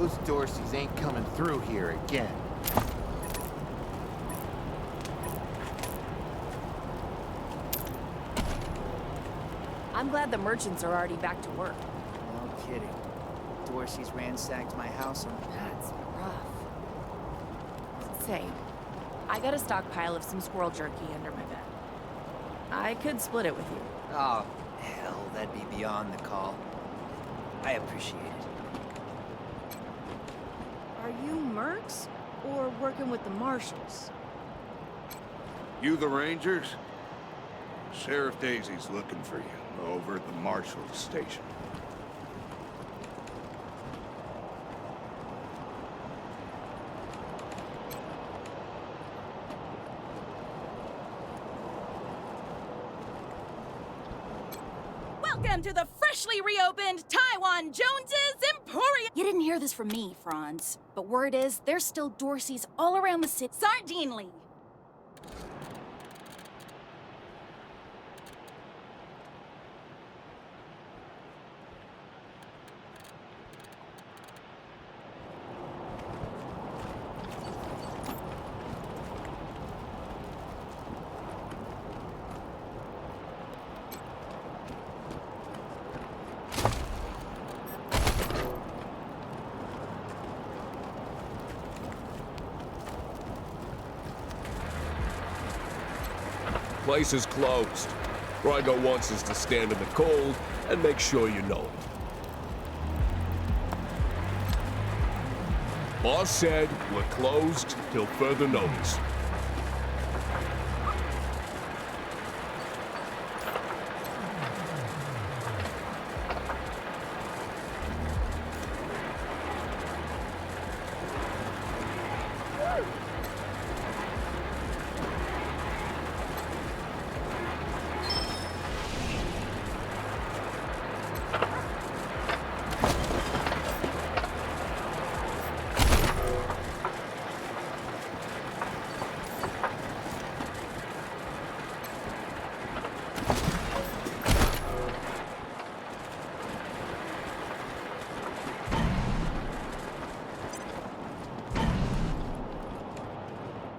Those Dorseys ain't coming through here again. I'm glad the merchants are already back to work. No kidding. Dorsey's ransacked my house and... That's rough. Say, I got a stockpile of some squirrel jerky under my bed. I could split it with you. Oh, hell, that'd be beyond the call. I appreciate it. Are you mercs or working with the marshals? You the Rangers? Sheriff Daisy's looking for you over at the marshal's station. Welcome to the freshly reopened Taiwan Jones's Emporium! You didn't hear this from me, Franz. But word is, there's still Dorseys all around the city. Sardinely! Place is closed. Rygo wants us to stand in the cold and make sure you know it. Boss said we're closed till further notice.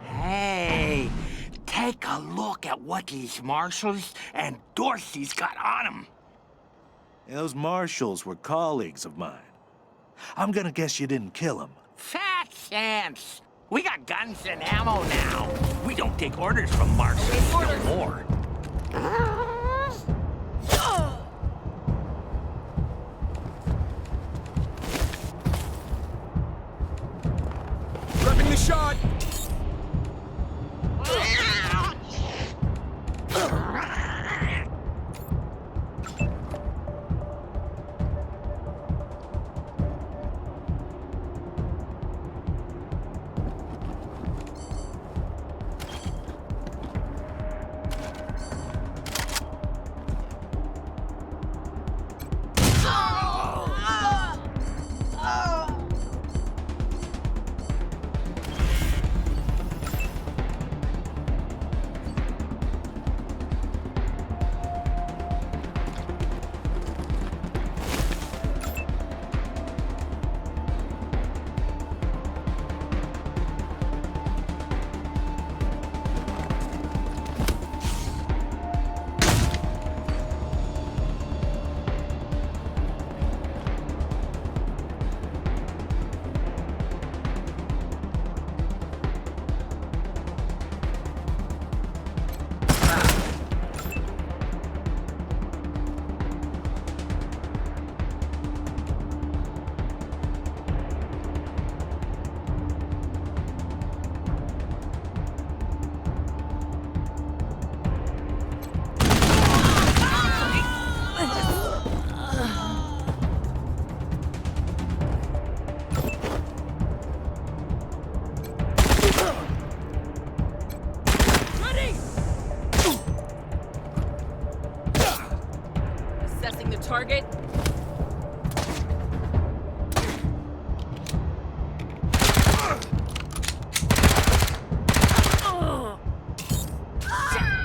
Hey, take a look at what these marshals and Dorsey's got on them. Those marshals were colleagues of mine. I'm gonna guess you didn't kill them. Fat chance. We got guns and ammo now. We don't take orders from marshals no more. Prepping the shot! Target.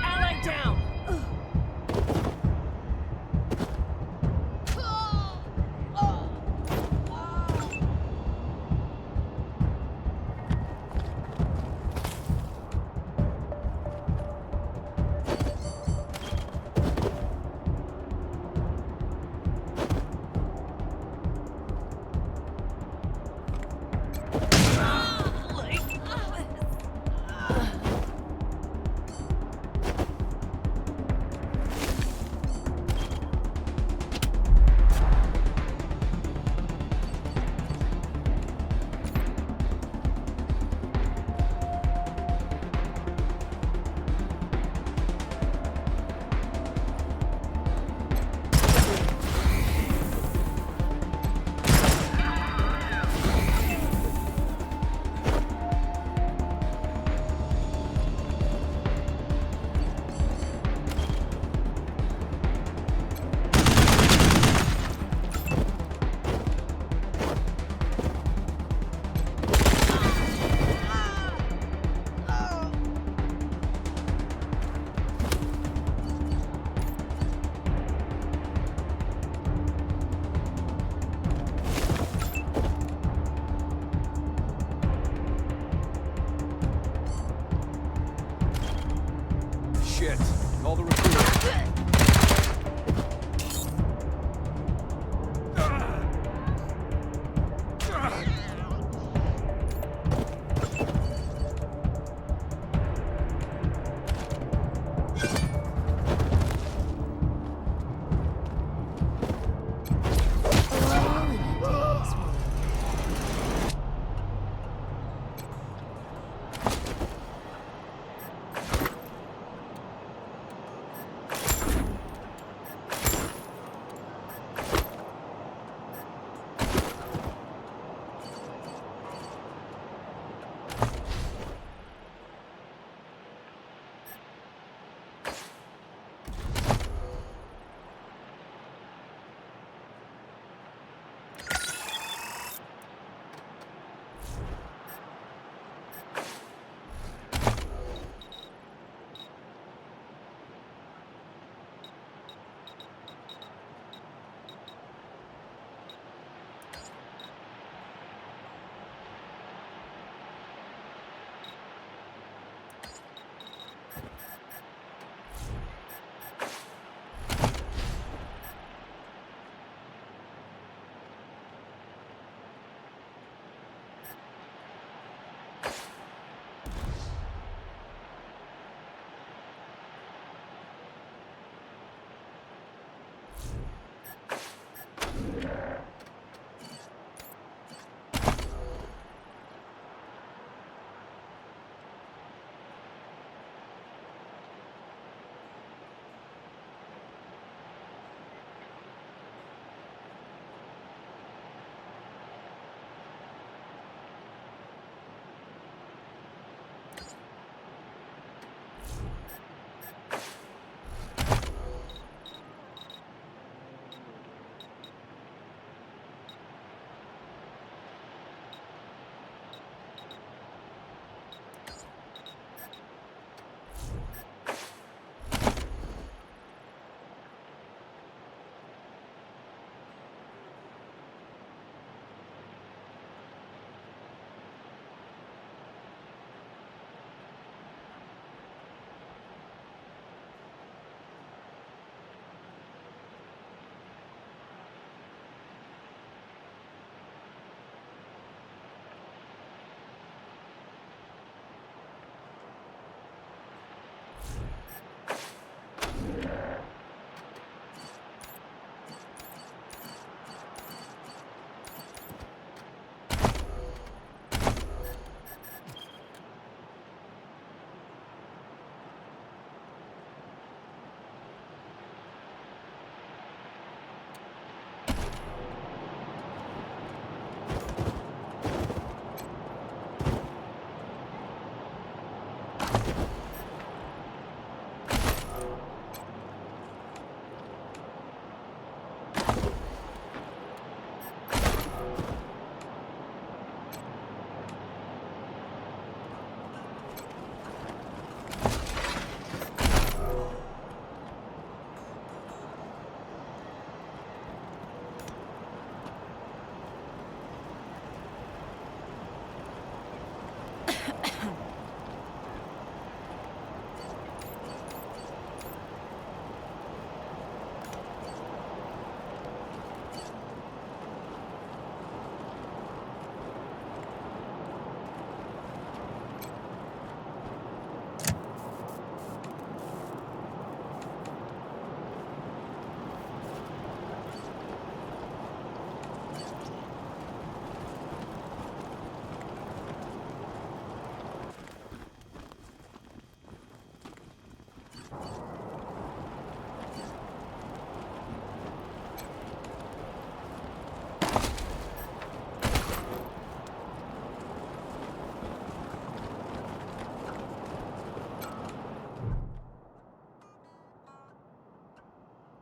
Ally down.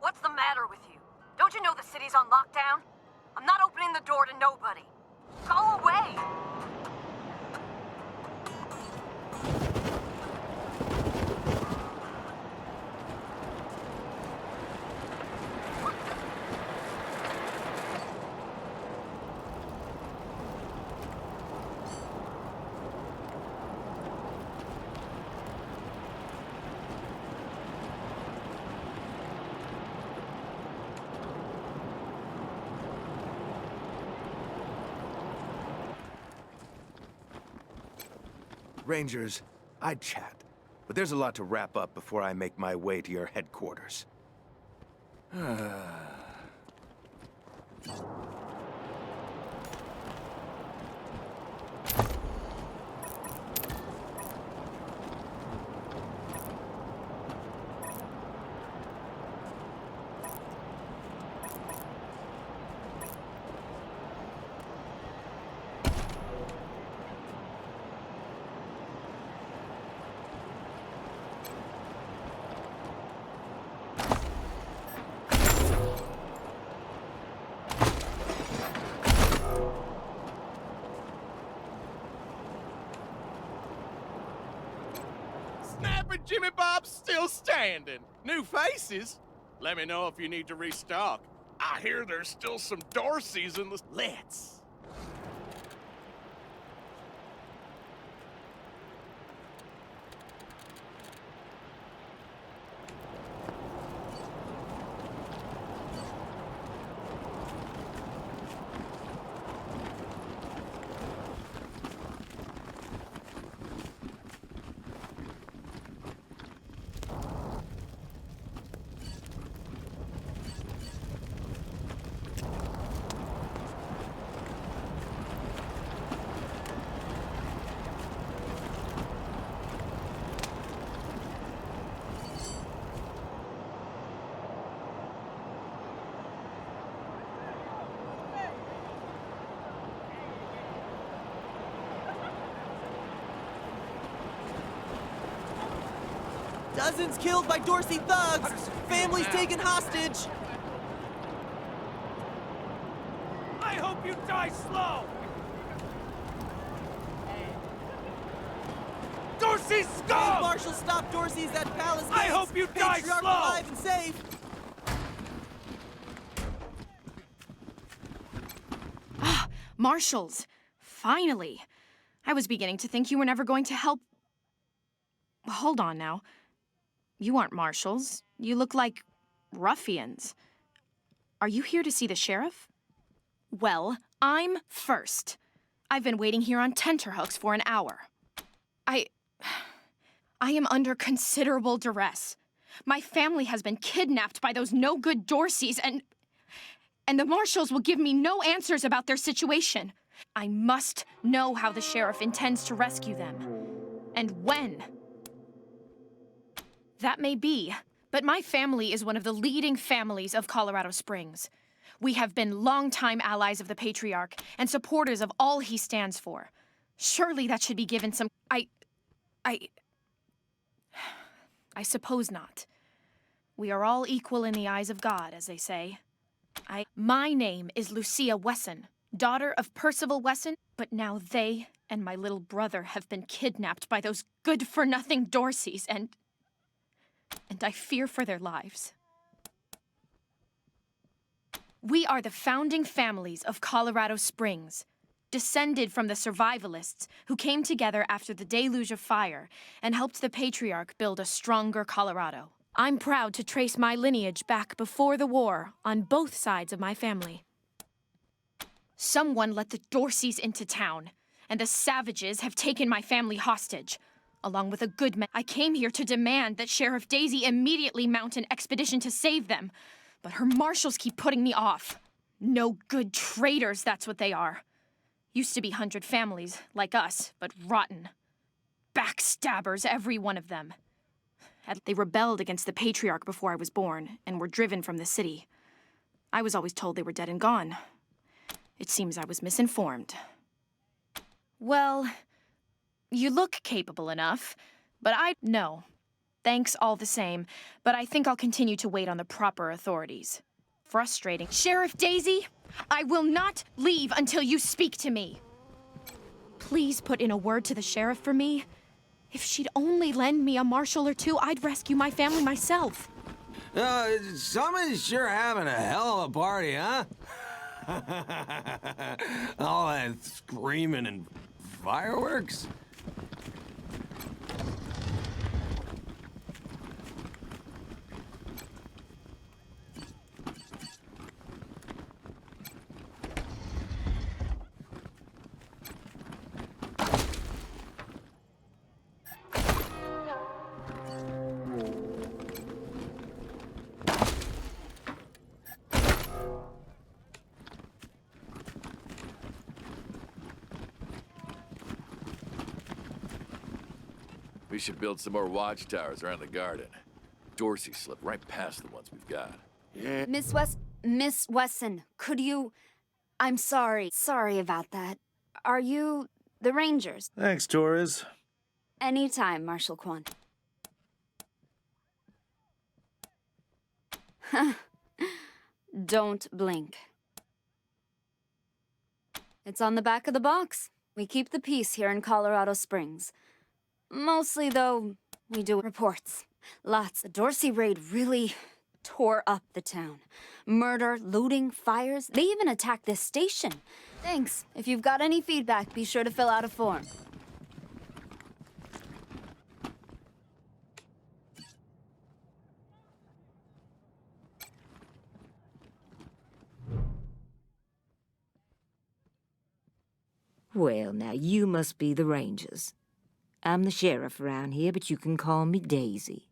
What's the matter with you? Don't you know the city's on lockdown? I'm not opening the door to nobody. Go away! Rangers, I'd chat, but there's a lot to wrap up before I make my way to your headquarters. Snapper Jimmy Bob's still standing. New faces? Let me know if you need to restock. I hear there's still some Dorseys in the... Let's. Dozens killed by Dorsey thugs! Families taken hostage! I hope you die slow! Dorsey Dave scum! Marshall stopped Dorsey's at Palace Gates! I hope you die Patriarch slow! alive and safe! Marshals! Finally! I was beginning to think you were never going to help. Hold on now. You aren't marshals. You look like ruffians. Are you here to see the sheriff? Well, I'm first. I've been waiting here on tenterhooks for an hour. I am under considerable duress. My family has been kidnapped by those no-good Dorseys, and the marshals will give me no answers about their situation. I must know how the sheriff intends to rescue them. And when. That may be, but my family is one of the leading families of Colorado Springs. We have been longtime allies of the Patriarch and supporters of all he stands for. Surely that should be given some... I suppose not. We are all equal in the eyes of God, as they say. My name is Lucia Wesson, daughter of Percival Wesson, but now they and my little brother have been kidnapped by those good-for-nothing Dorseys, and I fear for their lives. We are the founding families of Colorado Springs, descended from the survivalists who came together after the deluge of fire and helped the Patriarch build a stronger Colorado. I'm proud to trace my lineage back before the war on both sides of my family. Someone let the Dorseys into town, and the savages have taken my family hostage. Along with a good man, I came here to demand that Sheriff Daisy immediately mount an expedition to save them, but her marshals keep putting me off. No good traitors, that's what they are. Used to be 100 families, like us, but rotten. Backstabbers, every one of them. They rebelled against the Patriarch before I was born, and were driven from the city. I was always told they were dead and gone. It seems I was misinformed. Well, you look capable enough, but no. Thanks all the same, but I think I'll continue to wait on the proper authorities. Frustrating. Sheriff Daisy, I will not leave until you speak to me. Please put in a word to the sheriff for me. If she'd only lend me a marshal or two, I'd rescue my family myself. Someone's sure having a hell of a party, huh? All that screaming and fireworks? We should build some more watchtowers around the garden. Dorsey slipped right past the ones we've got. Yeah. Miss Wesson, could you... I'm sorry. Sorry about that. Are you the Rangers? Thanks, Torres. Anytime, Marshal Quan. Don't blink. It's on the back of the box. We keep the peace here in Colorado Springs. Mostly, though, we do reports. Lots. The Dorsey raid really tore up the town. Murder, looting, fires. They even attacked this station. Thanks. If you've got any feedback, be sure to fill out a form. Well, now you must be the Rangers. I'm the sheriff around here, but you can call me Daisy.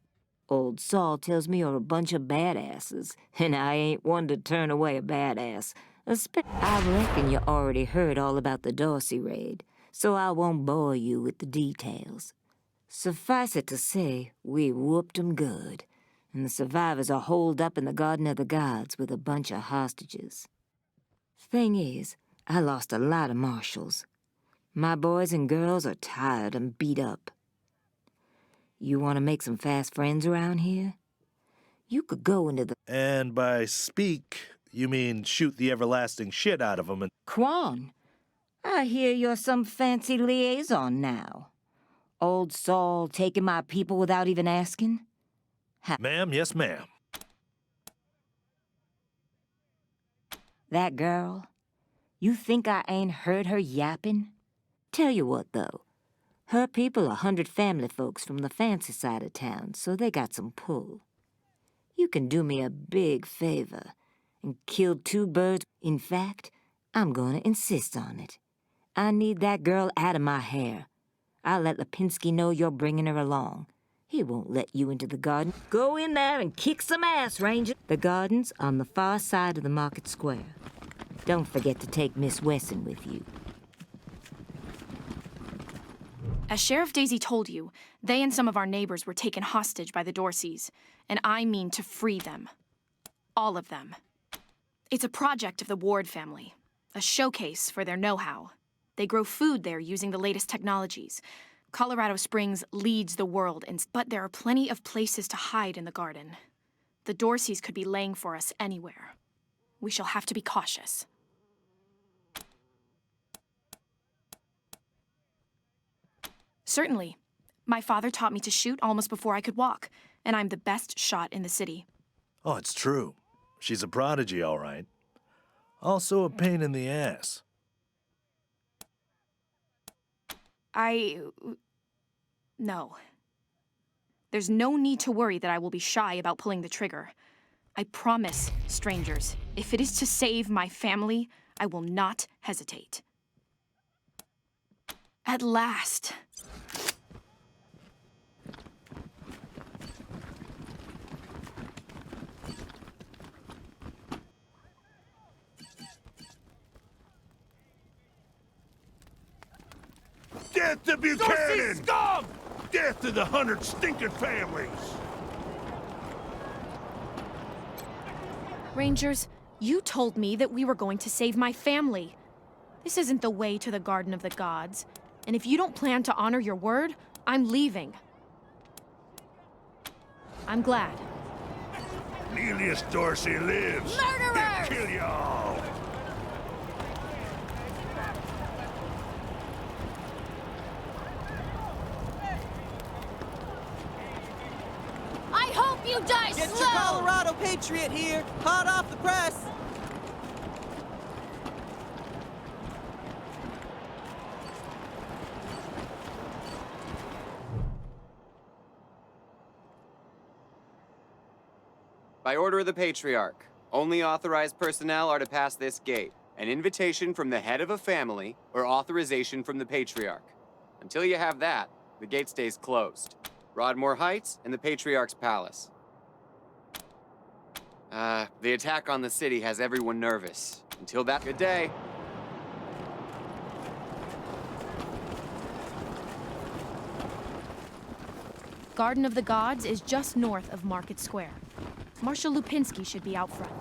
Old Saul tells me you're a bunch of badasses, and I ain't one to turn away a badass. I reckon you already heard all about the Dorsey raid, so I won't bore you with the details. Suffice it to say, we whooped 'em good, and the survivors are holed up in the Garden of the Gods with a bunch of hostages. Thing is, I lost a lot of marshals. My boys and girls are tired and beat up. You want to make some fast friends around here? You could go into the... And by speak, you mean shoot the everlasting shit out of them and... Quan, I hear you're some fancy liaison now. Old Saul taking my people without even asking? Ma'am, yes, ma'am. That girl, you think I ain't heard her yapping? Tell you what, though. Her people are 100 family folks from the fancy side of town, so they got some pull. You can do me a big favor and kill 2 birds. In fact, I'm gonna insist on it. I need that girl out of my hair. I'll let Lipinski know you're bringing her along. He won't let you into the garden. Go in there and kick some ass, Ranger. The garden's on the far side of the market square. Don't forget to take Miss Wesson with you. As Sheriff Daisy told you, they and some of our neighbors were taken hostage by the Dorseys, and I mean to free them. All of them. It's a project of the Ward family, a showcase for their know-how. They grow food there using the latest technologies. Colorado Springs leads the world, but there are plenty of places to hide in the garden. The Dorseys could be laying for us anywhere. We shall have to be cautious. Certainly. My father taught me to shoot almost before I could walk, and I'm the best shot in the city. Oh, it's true. She's a prodigy, all right. Also a pain in the ass. No. There's no need to worry that I will be shy about pulling the trigger. I promise, strangers, if it is to save my family, I will not hesitate. At last. Death to Buchanan! Scum! Death to the 100 stinking families! Rangers, you told me that we were going to save my family. This isn't the way to the Garden of the Gods. And if you don't plan to honor your word, I'm leaving. I'm glad. Nelius Dorsey lives! Murderers! He'll kill y'all! I hope you die Get slow! your Colorado Patriot here, hot off the press! By order of the Patriarch, only authorized personnel are to pass this gate. An invitation from the head of a family or authorization from the Patriarch. Until you have that, the gate stays closed. Broadmoor Heights and the Patriarch's Palace. The attack on the city has everyone nervous. Until that, good day. Garden of the Gods is just north of Market Square. Marshal Lipinski should be out front.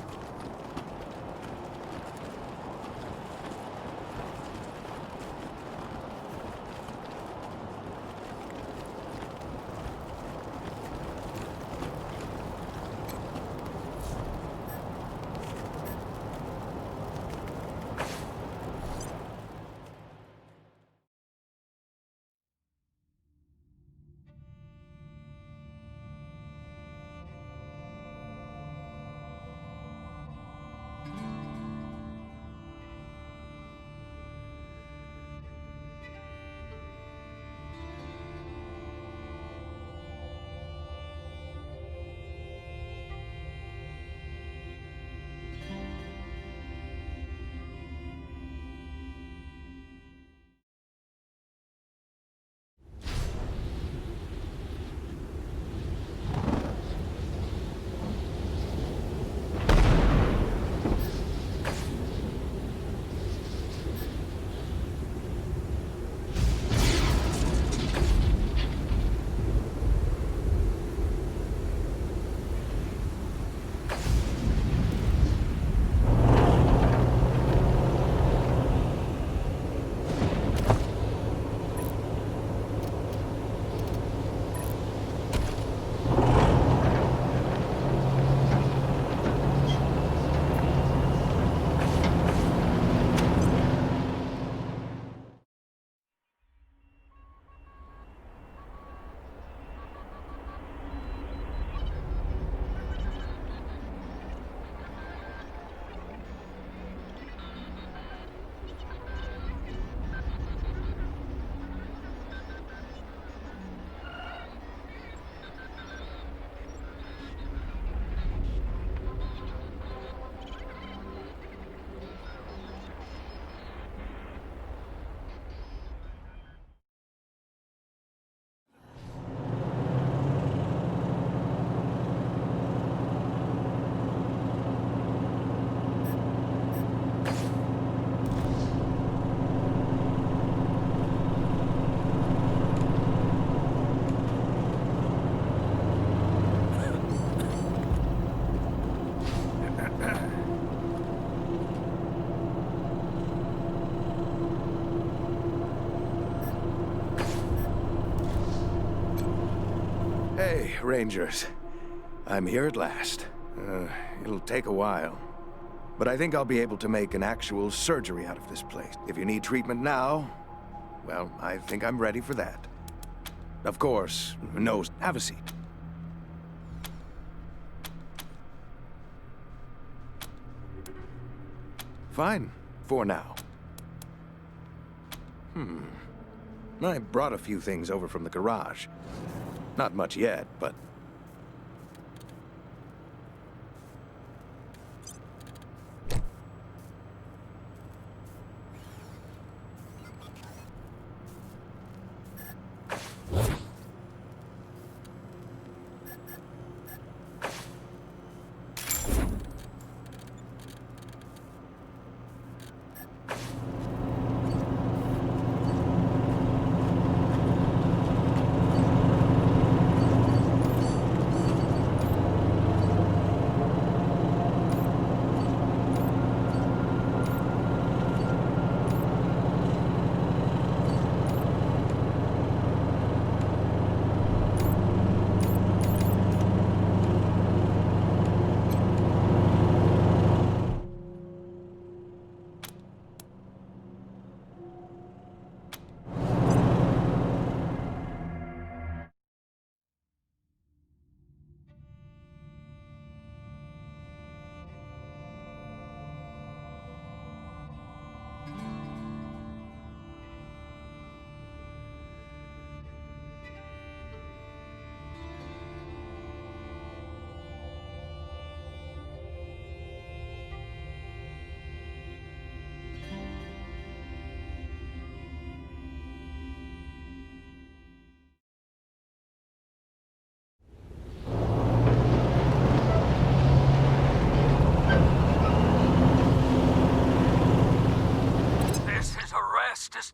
Rangers. I'm here at last. It'll take a while. But I think I'll be able to make an actual surgery out of this place. If you need treatment now, well, I think I'm ready for that. Of course, have a seat. Fine, for now. I brought a few things over from the garage. Not much yet, but...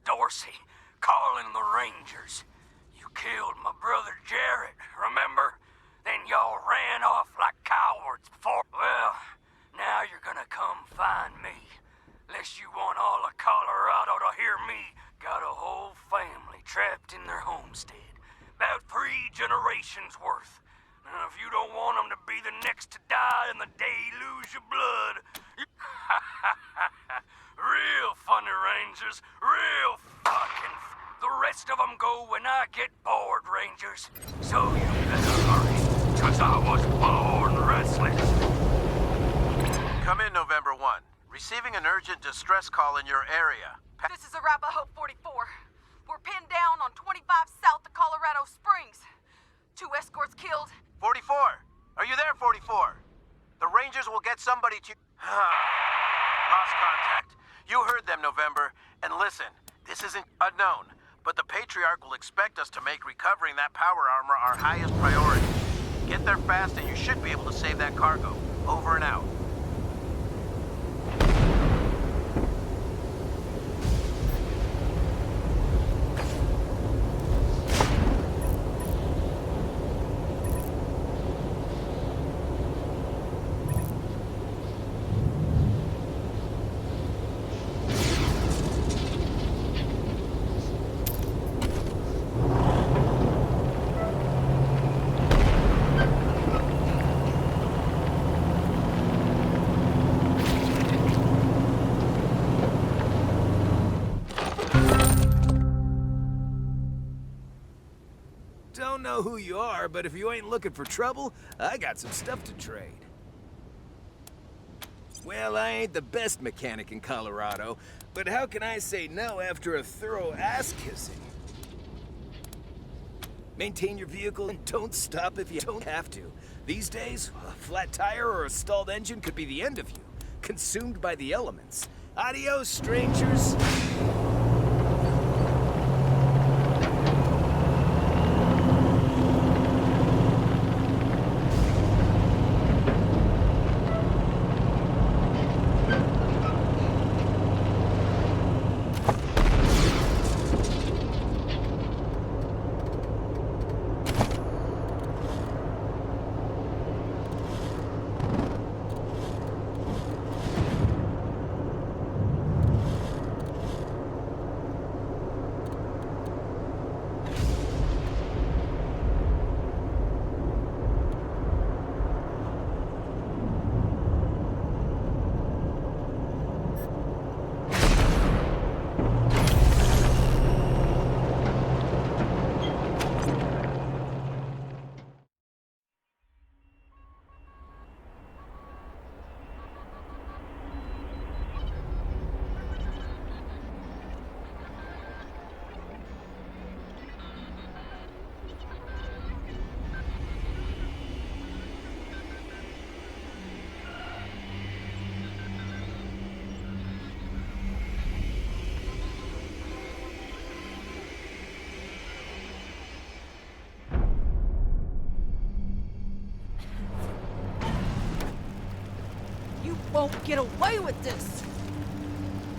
Dorsey, calling the Rangers. You killed my brother Jarrett, remember? Then y'all ran off like cowards before. Well, now you're gonna come find me. Unless you want all of Colorado to hear me. Got a whole family trapped in their homestead. About 3 generations worth. And if you don't want them to be the next to die in the deluge of blood... Real funny, Rangers. Real fucking... The rest of them go when I get bored, Rangers. So you better hurry, 'cause I was born restless. Come in, November 1. Receiving an urgent distress call in your area. This is Arapahoe 44. We're pinned down on 25 south of Colorado Springs. 2 escorts killed. 44! Are you there, 44? The Rangers will get somebody to... Lost contact. You heard them, November. And listen, this isn't unknown, but the Patriarch will expect us to make recovering that power armor our highest priority. Get there fast and you should be able to save that cargo. Over and out. Don't know who you are, but if you ain't looking for trouble, I got some stuff to trade. Well, I ain't the best mechanic in Colorado, but how can I say no after a thorough ass-kissing? Maintain your vehicle and don't stop if you don't have to. These days, a flat tire or a stalled engine could be the end of you, consumed by the elements. Adios, strangers! won't get away with this.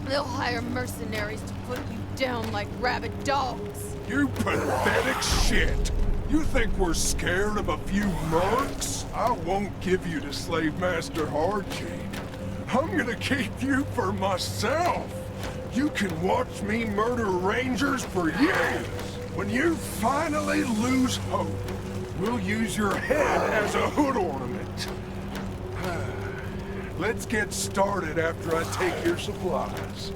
They'll hire mercenaries to put you down like rabid dogs. You pathetic shit! You think we're scared of a few mercs? I won't give you to Slave Master Hardchain. I'm gonna keep you for myself. You can watch me murder rangers for years. When you finally lose hope, we'll use your head as a hood ornament. Let's get started after I take your supplies.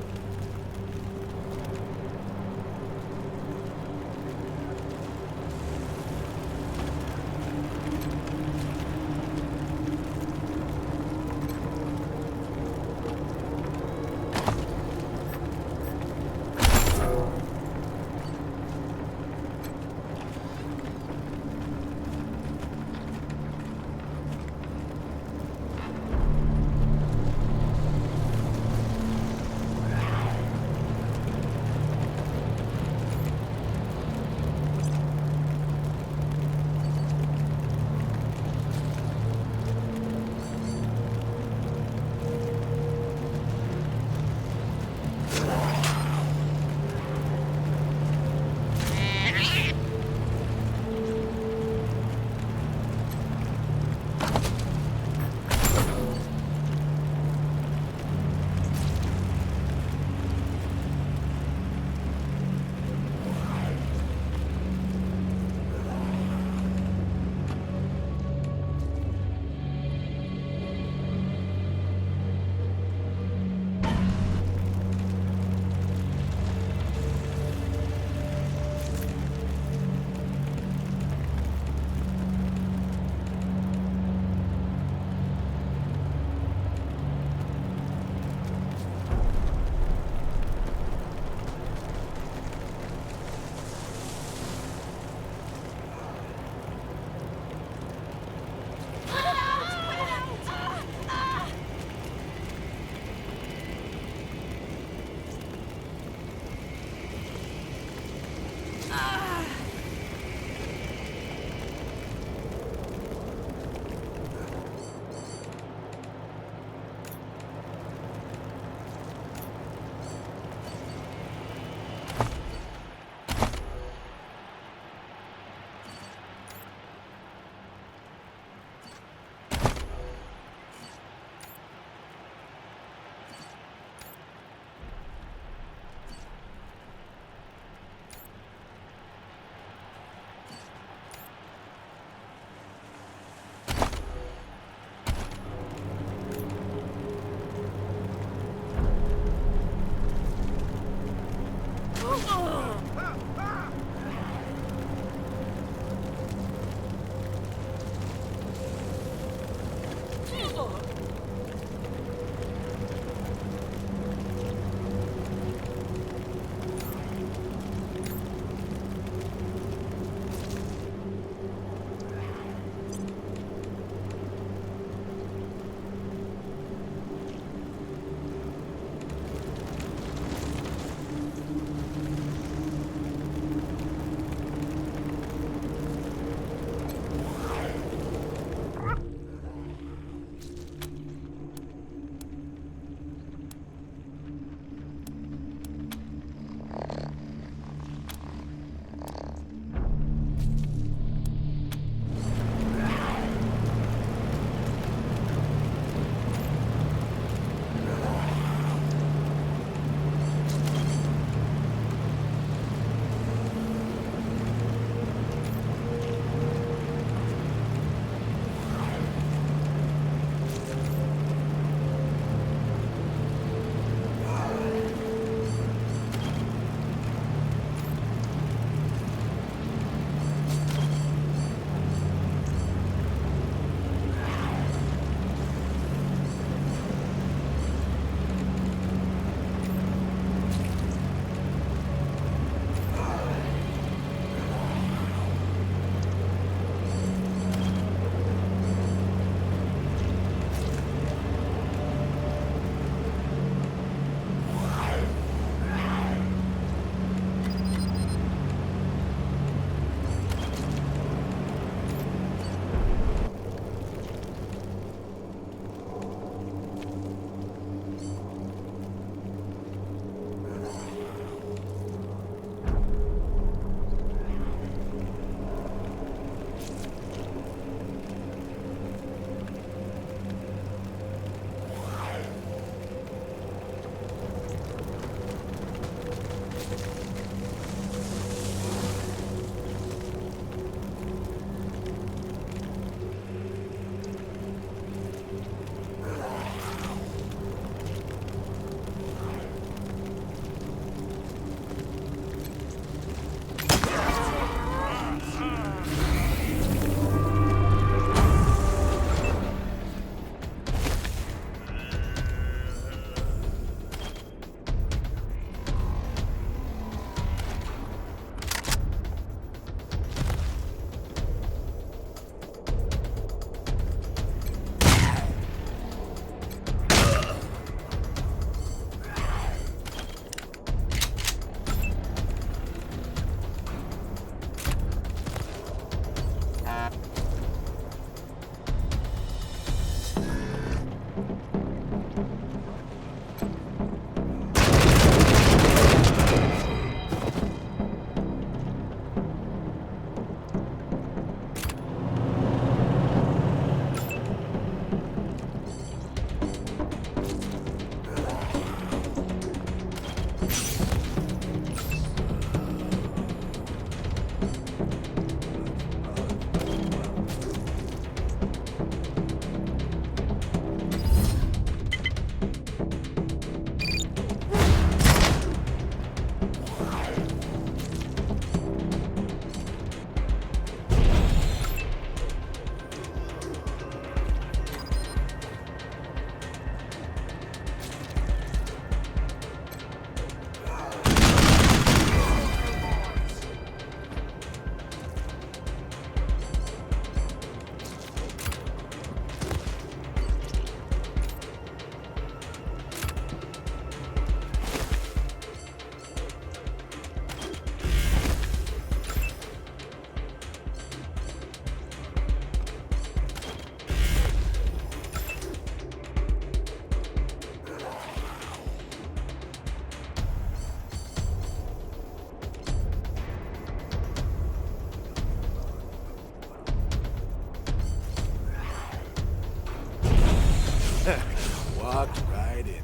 Walked right into it.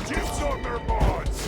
Dibs on their mods!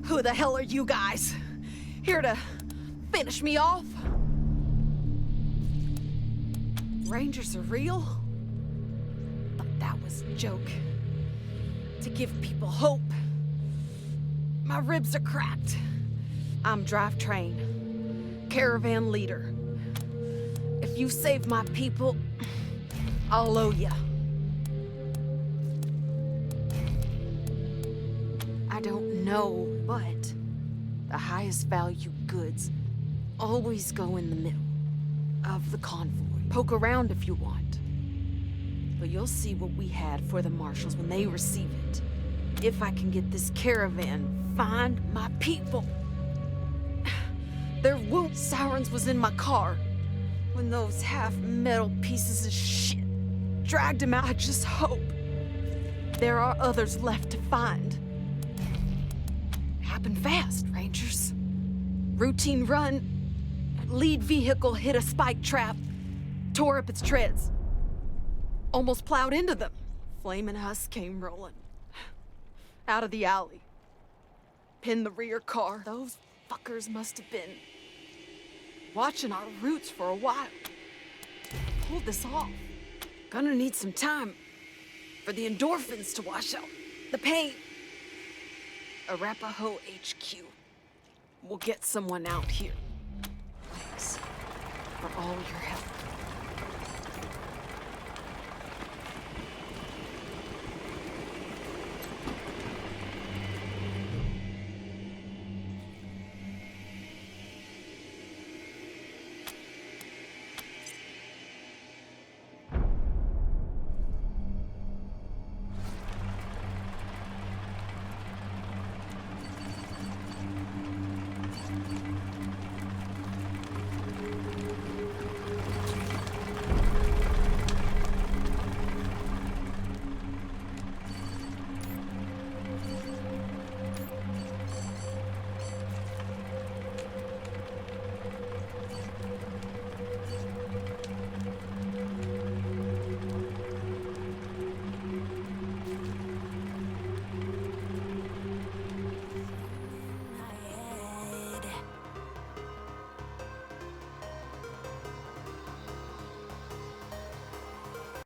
Who the hell are you guys? Here to finish me off? Rangers are real? Thought that was a joke. To give people hope. My ribs are cracked. I'm drivetrain, caravan leader. If you save my people, I'll owe ya. I don't know, but the highest value goods always go in the middle of the convoy. Poke around if you want. But you'll see what we had for the marshals when they receive it. If I can get this caravan, find my people. Their wound sirens was in my car when those half-metal pieces of shit dragged him out. I just hope there are others left to find. Happened fast, Rangers. Routine run. Lead vehicle hit a spike trap, tore up its treads. Almost plowed into them. Flaming husk came rolling out of the alley. Pinned the rear car. Those fuckers must have been watching our routes for a while. Pulled this off. Gonna need some time for the endorphins to wash out the pain. Arapaho HQ. We'll get someone out here. Thanks for all your help.